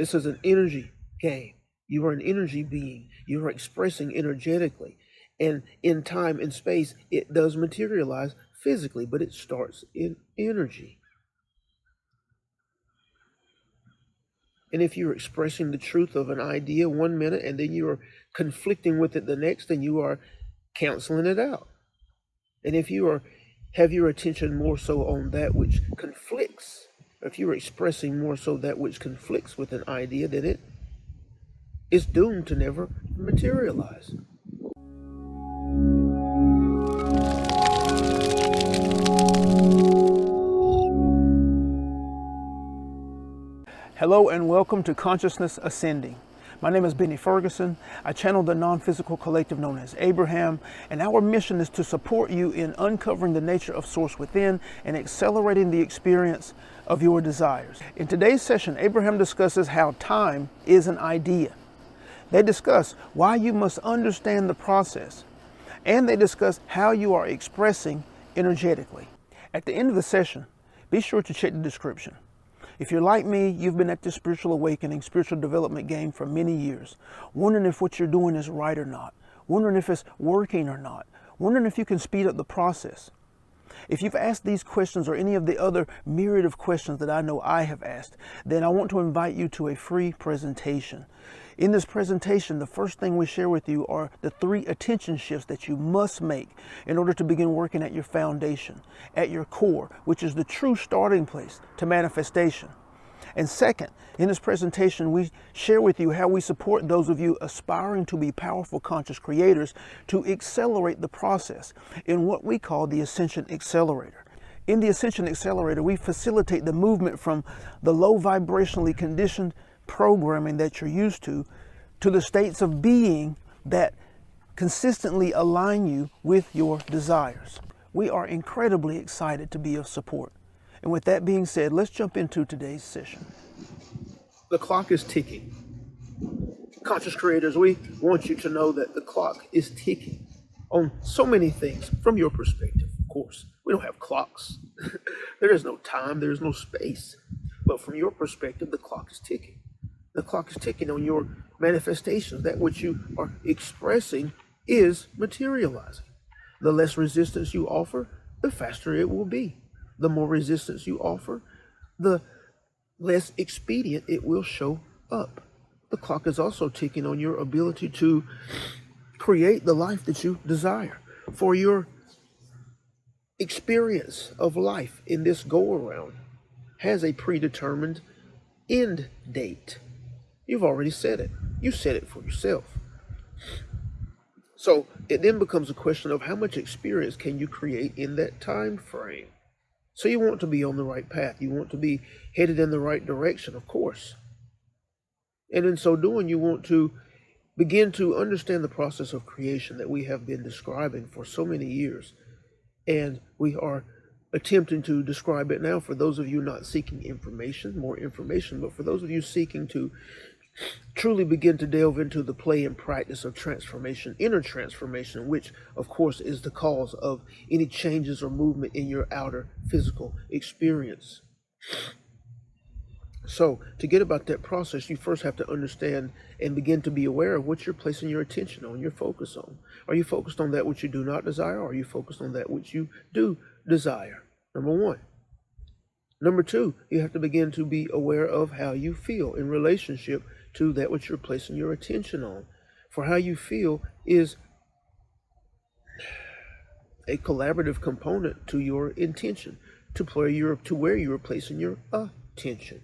This is an energy game. You are an energy being. You are expressing energetically. And in time and space, it does materialize physically, but it starts in energy. And if you're expressing the truth of an idea 1 minute and then you're conflicting with it the next, then you are canceling it out. And if you have your attention more so on that which conflicts, or if you're expressing more so that which conflicts with an idea, then it is doomed to never materialize. Hello and welcome to Consciousness Ascending. My name is Benny Ferguson. I channel the non-physical collective known as Abraham, and our mission is to support you in uncovering the nature of Source within and accelerating the experience of your desires. In today's session, Abraham discusses how time is an idea. They discuss why you must understand the process, and they discuss how you are expressing energetically. At the end of the session, be sure to check the description. If you're like me, you've been at this spiritual awakening, spiritual development game for many years, wondering if what you're doing is right or not, wondering if it's working or not, wondering if you can speed up the process. If you've asked these questions or any of the other myriad of questions that I know I have asked, then I want to invite you to a free presentation. In this presentation, the first thing we share with you are the 3 attention shifts that you must make in order to begin working at your foundation, at your core, which is the true starting place to manifestation. And second, in this presentation, we share with you how we support those of you aspiring to be powerful conscious creators to accelerate the process in what we call the Ascension Accelerator. In the Ascension Accelerator, we facilitate the movement from the low vibrationally conditioned programming that you're used to the states of being that consistently align you with your desires. We are incredibly excited to be of support. And with that being said, let's jump into today's session. The clock is ticking. Conscious creators, we want you to know that the clock is ticking on so many things from your perspective. Of course, we don't have clocks. There is no time, there is no space. But from your perspective, the clock is ticking. The clock is ticking on your manifestations. That which you are expressing is materializing. The less resistance you offer, the faster it will be. The more resistance you offer, the less expedient it will show up. The clock is also ticking on your ability to create the life that you desire. For your experience of life in this go-around has a predetermined end date. You've already said it. You said it for yourself. So it then becomes a question of how much experience can you create in that time frame. So you want to be on the right path. You want to be headed in the right direction, of course. And in so doing, you want to begin to understand the process of creation that we have been describing for so many years. And we are attempting to describe it now for those of you not seeking more information, but for those of you seeking to truly begin to delve into the play and practice of transformation, inner transformation, which of course is the cause of any changes or movement in your outer physical experience. So to get about that process, you first have to understand and begin to be aware of what you're placing your attention on, your focus on. Are you focused on that which you do not desire, or are you focused on that which you do desire? Number 1. Number 2, you have to begin to be aware of how you feel in relationship to that which you're placing your attention on. For how you feel is a collaborative component to your intention, to where you're placing your attention.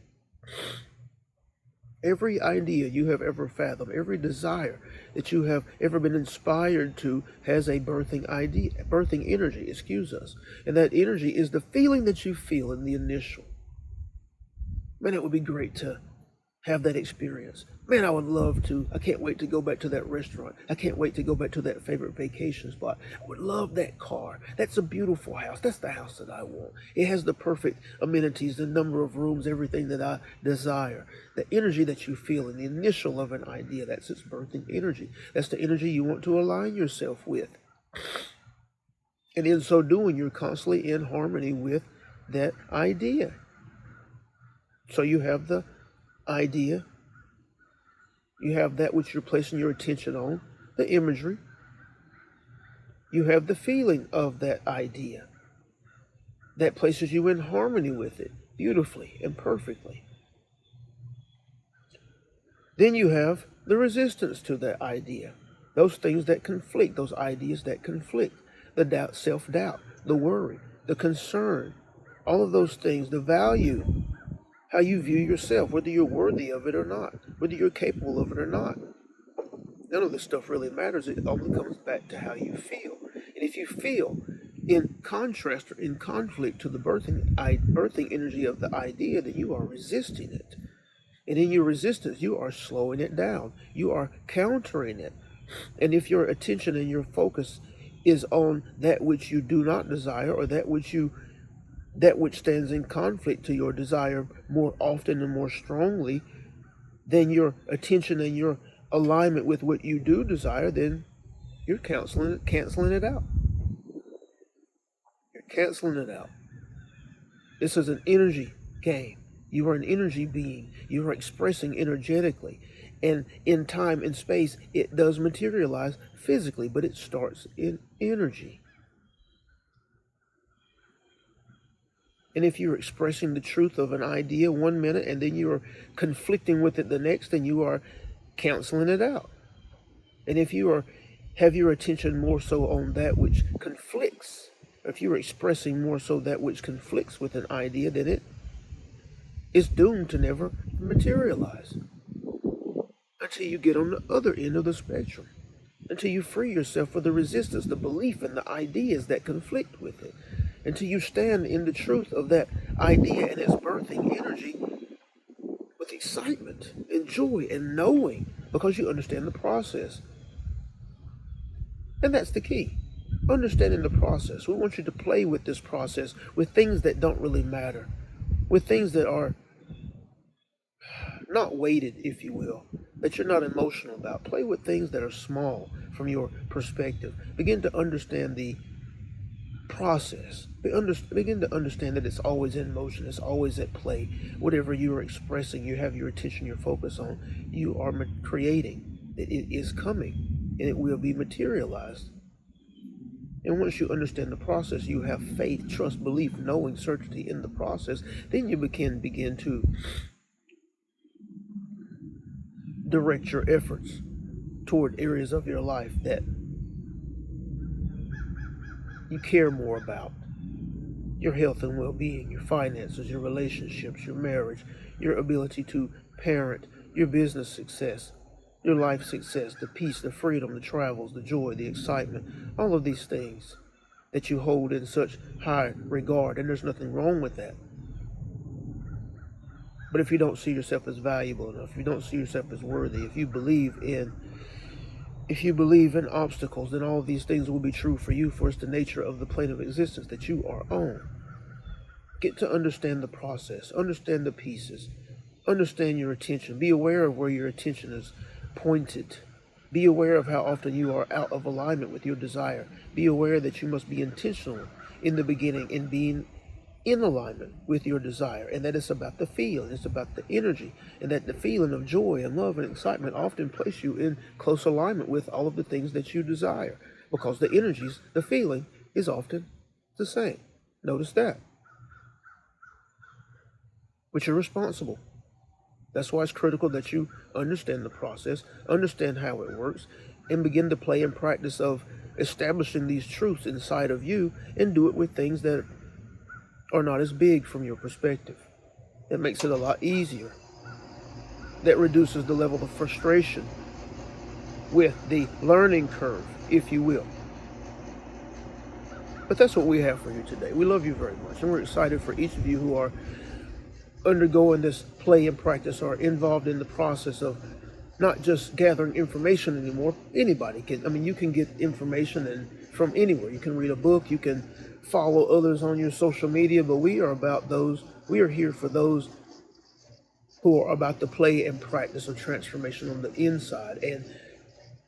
Every idea you have ever fathomed, every desire that you have ever been inspired to has a birthing energy, and that energy is the feeling that you feel in the initial. Man, it would be great to have that experience. Man, I would love to. I can't wait to go back to that restaurant. I can't wait to go back to that favorite vacation spot. I would love that car. That's a beautiful house. That's the house that I want. It has the perfect amenities, the number of rooms, everything that I desire. The energy that you feel in the initial of an idea, that's its birthing energy. That's the energy you want to align yourself with. And in so doing, you're constantly in harmony with that idea. So you have the idea You have that which you're placing your attention on, the imagery. You have the feeling of that idea that places you in harmony with it beautifully and perfectly. Then you have the resistance to that idea, those things that conflict, those ideas that conflict, the doubt, self-doubt, the worry, the concern, all of those things, the value, how you view yourself, whether you're worthy of it or not, whether you're capable of it or not. None of this stuff really matters. It only comes back to how you feel. And if you feel in contrast or in conflict to the birthing energy of the idea, then you are resisting it. And in your resistance, you are slowing it down. You are countering it. And if your attention and your focus is on that which you do not desire, or that which stands in conflict to your desire more often and more strongly, then your attention and your alignment with what you do desire, then you're canceling it out. You're canceling it out. This is an energy game. You are an energy being. You are expressing energetically. And in time and space, it does materialize physically, but it starts in energy. And if you're expressing the truth of an idea 1 minute and then you are conflicting with it the next, then you are canceling it out. And if you have your attention more so on that which conflicts, or if you're expressing more so that which conflicts with an idea, then it is doomed to never materialize until you get on the other end of the spectrum, until you free yourself of the resistance, the belief, and the ideas that conflict with it, until you stand in the truth of that idea and its birthing energy with excitement and joy and knowing, because you understand the process. And that's the key. Understanding the process. We want you to play with this process, with things that don't really matter, with things that are not weighted, if you will, that you're not emotional about. Play with things that are small from your perspective. Begin to understand the process. Begin to understand that it's always in motion. It's always at play. Whatever you are expressing, you have your attention, your focus on, you are creating. It is coming, and it will be materialized. And once you understand the process, you have faith, trust, belief, knowing, certainty in the process, then you begin to direct your efforts toward areas of your life that you care more about. Your health and well-being, your finances, your relationships, your marriage, your ability to parent, your business success, your life success, the peace, the freedom, the travels, the joy, the excitement, all of these things that you hold in such high regard. And there's nothing wrong with that. But if you don't see yourself as valuable enough, if you don't see yourself as worthy, if you believe in obstacles, then all of these things will be true for you, for it's the nature of the plane of existence that you are on. Get to understand the process, understand the pieces, understand your attention. Be aware of where your attention is pointed. Be aware of how often you are out of alignment with your desire. Be aware that you must be intentional in the beginning in being in alignment with your desire, and that it's about the feeling, it's about the energy, and that the feeling of joy and love and excitement often place you in close alignment with all of the things that you desire, because the energies, the feeling is often the same. Notice that. But you're responsible. That's why it's critical that you understand the process, understand how it works, and begin to play and practice of establishing these truths inside of you, and do it with things that are not as big from your perspective. That makes it a lot easier. That reduces the level of frustration with the learning curve, if you will. But that's what we have for you today. We love you very much, and we're excited for each of you who are undergoing this play and practice, or involved in the process of not just gathering information anymore. Anybody can, you can get information from anywhere. You can read a book, you can follow others on your social media, but we are here for those who are about the play and practice of transformation on the inside and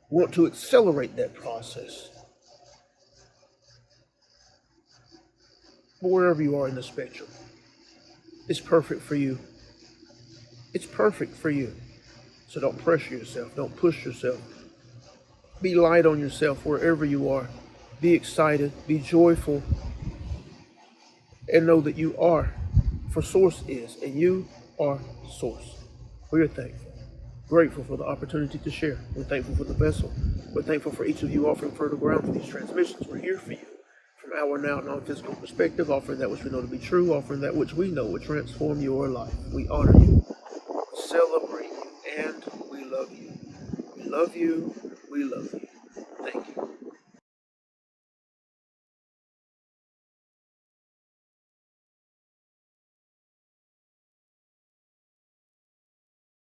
want to accelerate that process. But wherever you are in the spectrum, it's perfect for you. It's perfect for you. So don't pressure yourself. Don't push yourself. Be light on yourself wherever you are. Be excited. Be joyful. And know that you are, for Source is, and you are Source. We are thankful. Grateful for the opportunity to share. We're thankful for the vessel. We're thankful for each of you offering fertile ground for these transmissions. We're here for you from our now non-physical perspective, offering that which we know to be true, offering that which we know will transform your life. We honor you, celebrate you, and we love you. We love you. We love you. Thank you.